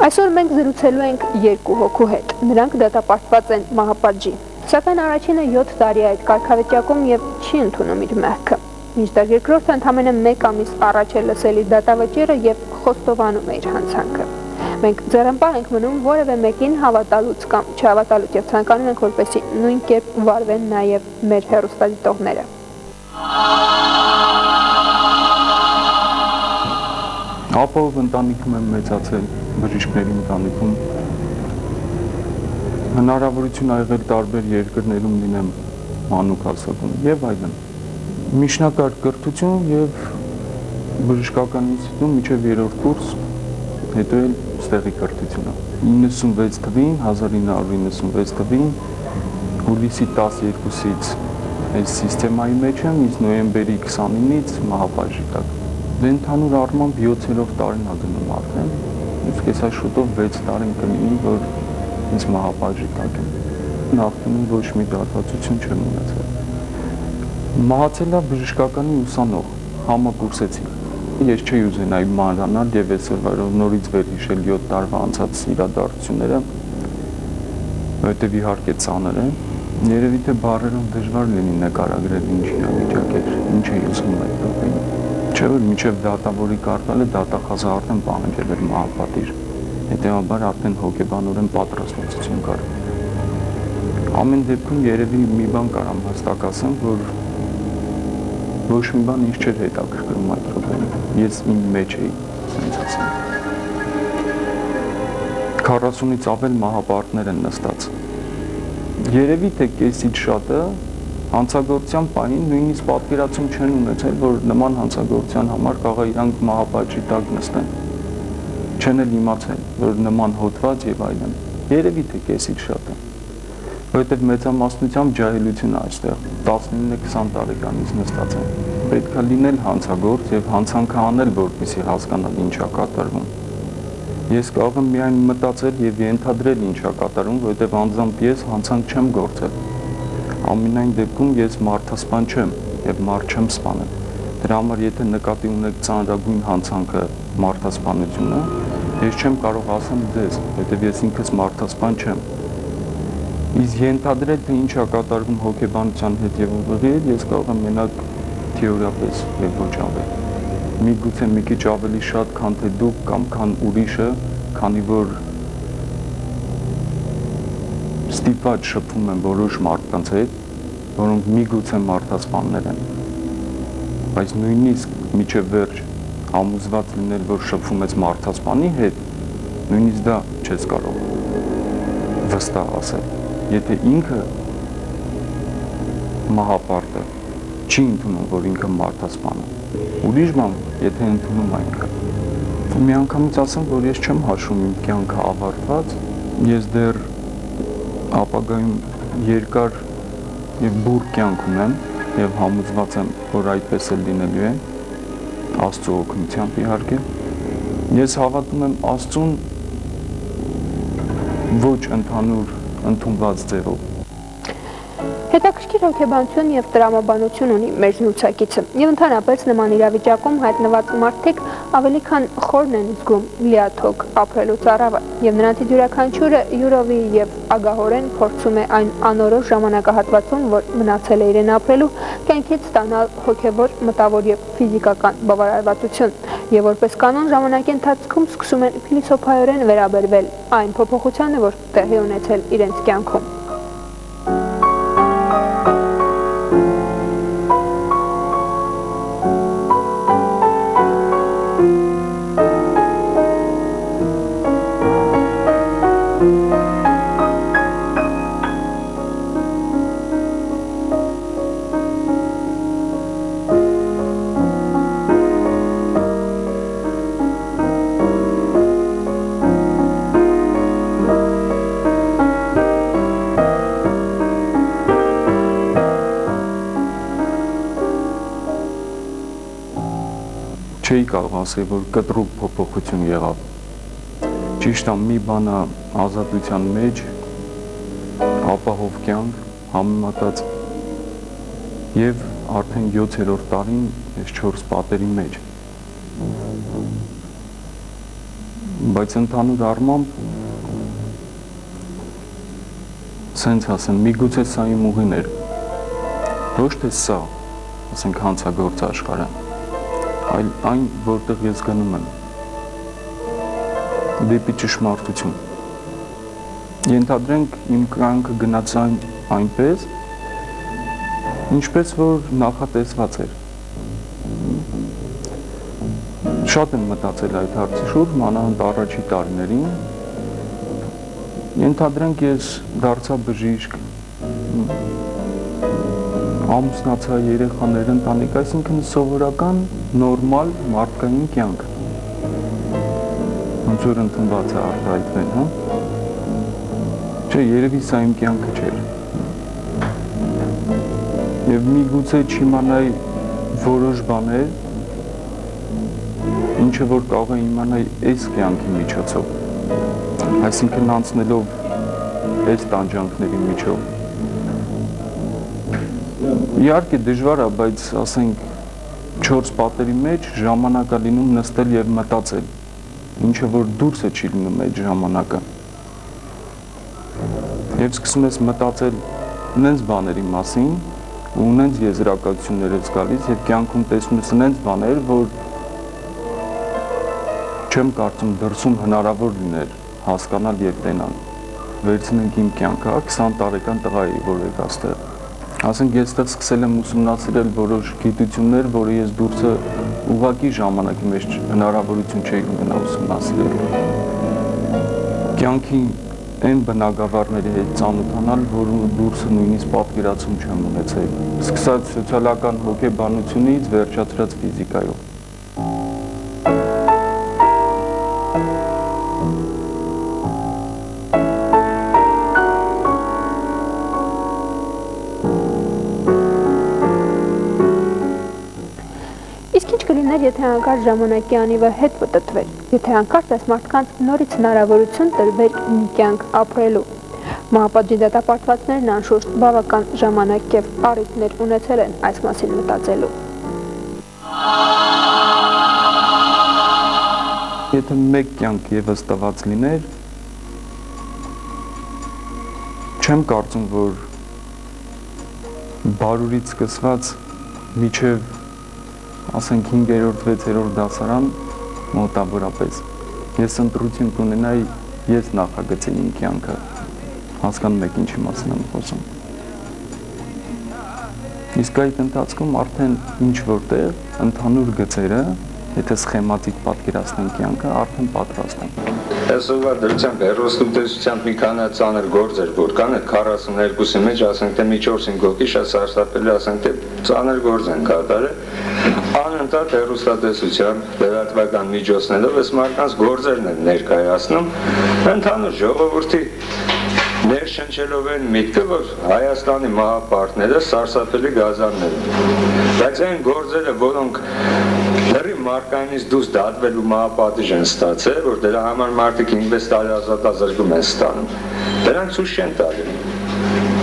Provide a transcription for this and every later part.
Այսօր մենք զրուցելու ենք երկու հոգու հետ, նրանք դատապարտված են մահապատժի, սակայն առաջինը 7 տարի այդ կարգավիճակում և չի ընդունում իր մեղքը, մինչդեռ երկրորդը ընդամենը 1 ամիս առաջ է լսել իր դատավճիռը և խոստովանում է իր հանցանքը։ Մենք ձեռնպահ ենք մնում որևէ մեկին հավատալուց կամ չհավատալուց և ցանկանում ենք, որպեսզի նույն կերպ վարվեն նաև մեր հեռուստադիտողները։ Ապահով ընտանիքում եմ մեծացել, բժիշկների ընտանիքում։ Հնարավորություն ա եղել տարբեր երկրներում լինեմ մանուկ հասակում և այլն։ Միջնակարգ կրթություն և բժշկական ինստիտուտում մինչև 3-րդ կուրս, հետո էլ ստեղի կրթությունը։ 1996 թվին հուլիսի 12-ից այս սիստեմայի մեջ եմ, իսկ նոյեմբերի 29-ից մահապատժի տակ։ Դե ընդհանուր առմամբ 7-րդ տարին ա գնում արդեն, իսկ հեսա շուտով 6 տարին կլինի, որ ինձ մահապատժի տակ եմ։ Նախկինում ոչ մի դատվածություն չեմ ունեցել։ Մահացել ա բժշկականի ուսանող, համակուրսեցի։ Ես չէի ուզենայի մանրանալ և այսօր նորից վերհիշել 7 տարվա անցած իրադարձությունները, որովհետև իհարկե ծանր է։ Երևի թե բառերով դժվար լինի նկարագրել ինչ իրավիճակ էր, ինչ էի ուզում այդ րոպեին։ Չէ՞ որ մինչև դատավորի կարգալը դատախազը արդեն պահանջել էր մահապատիժ, հետևաբար արդեն հոգեբանորեն պատրաստվածություն կար։ Ամեն դեպքում երևի մի բան կարամ հստակ ասեմ, որ ոչ մի բան ինձ չէր հետաքրքրում այդ րոպեին, ես իմ մեջ էի, ասենց ասեմ։ 40-ից ավել մահապարտներ են նստած։ Երևի թե կեսից շատը հանցագործության պահին նույնիսկ պատկերացում չեն ունեցել, որ նման հանցագործության համար կարող է իրանք մահապատժի տակ նստեն։ Չեն էլ իմացել, որ նման հոդված եւ այլն։ Երևի թե կեսից շատը։ Որովհետև մեծամասնությամբ ջահելություն է այստեղ, 19-20 տարեկանից նստած են։ Պետք է լինել հանցագործ եւ հանցանքը անել, որպեսզի հասկանալ ինչ է կատարվում։ Ես կարող եմ միայն մտածել եւ ենթադրել ինչ է կատարվում, որովհետև անձամբ ես հանցանք չեմ գործել։ Ամենայն դեպքում ես մարդասպան չեմ եւ մարդ չեմ սպանել։ Դրա համար եթե նկատի ունեք ծանրագույն հանցանքը մարդասպանությունը, ես չեմ կարող ասեմ ձեզ, որովհետև ես ինքս մարդասպան չեմ։ Իսկ ենթադրել թե ինչ է կատարվում հոգեբանության հետ եւ ուղղի, ես կարող եմ մենակ թեորիապես եւ ոչ ավել։ Միգուցե մի քիչ ավելի շատ, քան թե դուք կամ քան ուրիշը, քանի որ ստիպված շփվում են որոշ մարդկանց հետ, որոնք միգուցե մարդասպաններ են, բայց նույնիսկ միջև վերջ համոզված լինել, որ շփվում ես մարդասպանի հետ, նույնիսկ դա չես կարող վստահ ասել, եթե ինքը մահապարտը չի ընդունում, որ ինքը մարդասպան է, ուրիշ բան, եթե ընդունում է ինքը։ Մի անգամից ասեմ, որ ես չեմ հաշվում իմ կյանքը ավարտված, ես դեռ ապագայում երկար եւ բուռ կյանք ունեմ եւ համոզված եմ, որ այդպես էլ լինելու է, Աստծո օգնությամբ իհարկե։ Ես հավատում եմ Աստծուն ոչ ընդհանուր ընդունված ձևով։ Հետաքրքիր հոգեբանություն և տրամաբանություն ունի մեր զրուցակիցը, և ընդհանրապես նման իրավիճակում հայտնված մարդիկ ավելի քան խորն են զգում լիաթոք ապրելու ծառավը, և նրանցից յուրաքանչյուրը յուրովի և ագահորեն փորձում է այն անորոշ ժամանակահատվածում, որ մնացել է իրեն ապրելու, կյանքից ստանալ հոգևոր, մտավոր և ֆիզիկական բավարարվածություն, և որպես կանոն ժամանակի ընթացքում սկսում են փիլիսոփայորեն վերաբերվել այն փոփոխությանը, որ տեղի ունեցել իրենց կյանքում։ Չէի կարող ասել, որ կտրուկ փոփոխություն եղավ։ Ճիշտ է, մի բան է ազատության մեջ, ապահով կյանք, համեմատած եւ արդեն 7-րդ տարին այս 4 պատերի մեջ։ բայց ընդհանուր առմամբ սենց ասեմ, միգուցե սա իմ ուղին էր, ոչ թե սա, ասենք հանցագործ աշխարհը, այլ այն, որտեղ ես գնում եմ, դեպի ճշմարտություն։ Ենթադրենք իմ կյանքը գնաց այնպես, ինչպես որ նախատեսված էր։ Շատ եմ մտածել այդ հարցի շուրջ, մանավանդ առաջի տարիներին, ենթադրենք ես դարձա բժիշկ, ամուսնացա, երեխաներ, ընտանիք, այսինքն սովորական, նորմալ մարդկային կյանք։ Ոնց որ ընդունված է արտահայտվել, հա։ Չէ, երևի սա իմ կյանքը չէր։ Եվ միգուցե չիմանայի որոշ բաներ, ինչը որ կարող է իմանայի այս կյանքի միջոցով, այսինքն անցնելով այս տանջանքների միջով։ Իհարկե դժվար է, բայց ասենք 4 պատերի մեջ ժամանակ է լինում նստել եւ մտածել, ինչը որ դուրս է չի լինում այդ ժամանակը։ Եվ սկսում ես մտածել նենց բաների մասին, ու նենց եզրակացություններ ես գալիս եւ կյանքում տեսնում ես նենց բաներ, որ չեմ կարծում դրսում հնարավոր լիներ հասկանալ եւ տենալ։ Վերցնենք իմ կյանքը, 20 տարեկան տղա էի, որ եկա այստեղ։ Ասենք ես այստեղ սկսել եմ ուսումնասիրել որոշ գիտություններ, որը ես դուրսը ուղղակի ժամանակի մեջ հնարավորություն չէի ունենա ուսումնասիրել։ Կյանքի այն բնագավառների հետ ծանոթանալ, որ դուրսը նույնիսկ պատկերացում չեմ ունեցել։ Սկսած սոցիալական հոգեբանությունից վերջացրած ֆիզիկայով։ Եթե հանկարծ ժամանակի անիվը հետ պտտվեր, եթե հանկարծ այս մարդկանց նորից հնարավորություն տրվեր մի կյանք ապրելու։ Մահապատժի դատապարտվածներն անշուշտ բավական ժամանակ եւ առիթներ ունեցել են այս մասին մտածելու։ Եթե մեկ կյանք եւս տված լիներ, չեմ կարծում, որ բարուրից սկսված միջև ասենք 5-րդ, 6-րդ դասարան մոտավորապես ես ընտրություն կունենայի ես նախագծեի իմ կյանքը, հասկանում եք ինչի մասին եմ խոսում։ Իսկ այդ ընթացքում արդեն ինչ որտեղ ընդհանուր գծերը, եթե սխեմատիկ պատկերացնենք կյանքը, արդեն պատրաստ են։ Այսօրվա դրությամբ հեռուստատեսությամբ մի քանի ծանր գործեր, որ կան այդ 42-ի մեջ, ասենք թե մի 4-5 հոգի շատ սարսափելի, ասենք թե ծանր գործ են կատարել, անընդհատ հեռուստատեսությամբ լրատվական միջոցներով այս մարդկանց գործերն են ներկայացնում, ընդհանուր ժողովրդի ներշնչելով են միտքը, որ Հայաստանի մահապարտները սարսափելի գազաններ են, բայց այն գործերը, որոնք լրի մարդկանից դուրս դատվելու մահապատիժ են ստացել, որ դրա համար մարդիկ 5 տարի ազատազրկում են ստանում, դրանք ցույց չեն տալի։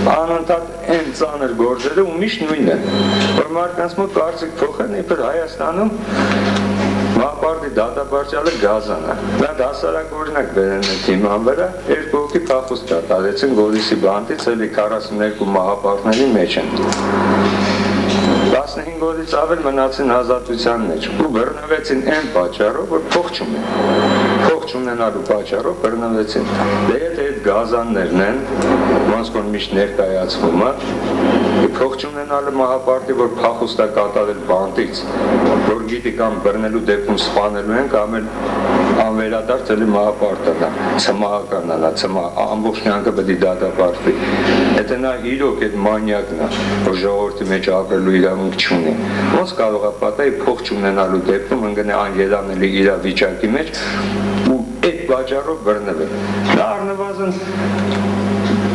Անընդհատ այն ծանր գործերը ու միշտ նույնն է, որ մարդկանց մոտ կարծիք փոխեն, իբր Հայաստանում մահապարտի դատապարտյալը գազան է։ Նա դասարակ օրինակ բերեն այդ հիման վրա, 2 հոգի փախուստ կատարեցին Գորիսի բանտից, էլի 42 մահապարտների մեջ են։ 15 օրից ավել մնացին ազատության մեջ ու բռնվեցին այն պատճառով, որ փող չունեն։ Փող չունենալու պատճառով բռնվեցին։ Դե եթե այդ գազաններն են, ոնց որ միշտ ներկայացվում է, փող չունենալը մահապարտի, որ փախուստ է կատարել բանտից, որ գիտի կամ բռնելու դեպքում սպանելու են, կամ էլ անվերադարձ էլի մահապարտը նա, ցմահականն է, ամբողջ կյանքը պետք է դատապարտվի։ Եթե նա իրոք այդ մանյակն է, որ ժողովրդի մեջ ապրելու իրավունք չունի, ոնց կարող է պատահի փող չունենալու դեպքում ընկնի անելանելի իրավիճակի մեջ ու այդ պատճառով բռնվել։ Նա առնվազն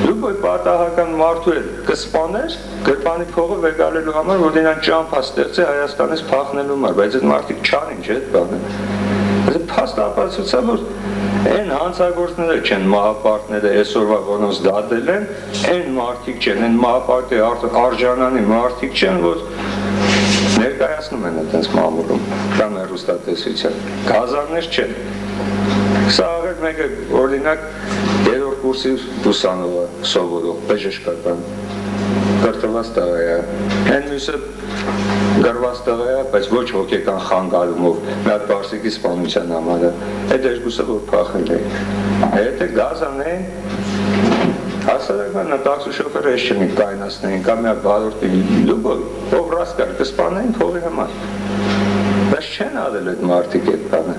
դուք պատահական մարդու էլ կսպաներ գրպանի փողը վեկալելու համար, որ դրան ճամփա ստեղծի Հայաստանից փախնելու համար, բայց այդ մարդիկ չանին, չէ՞ այդ բանը։ Այդ փաստաբացության որ այն հանցագործները չեն մահապարտները այսօրվա որոնց դատել են, այն մարդիկ չեն, այն մահապարտի արժանանի մարդիկ չեն, որ ներկայացնում են այդպես մամուլում կամ հեռուստատեսության։ Գազաններ չեն։ Սա աղեր մեկը օրինակ երրորդ կուրսի ուսանողը սովորող, բժշկական կրթված տղա է, հեն մյուսը գրված տղա է, բայց ոչ հոգեկան խանգարումով, մի հատ պարսիկի սպանության համար է, այդ երկուսը որ փախել է, հետը գազան է, հասարականը տաքսի շոֆերը ես չմի կայնացնեին, կամ մի հատ բարորդի լուբով, ով ռասկար կսպանեին փողի համար, բայց չեն արել այդ մարդիկ այդ բանը,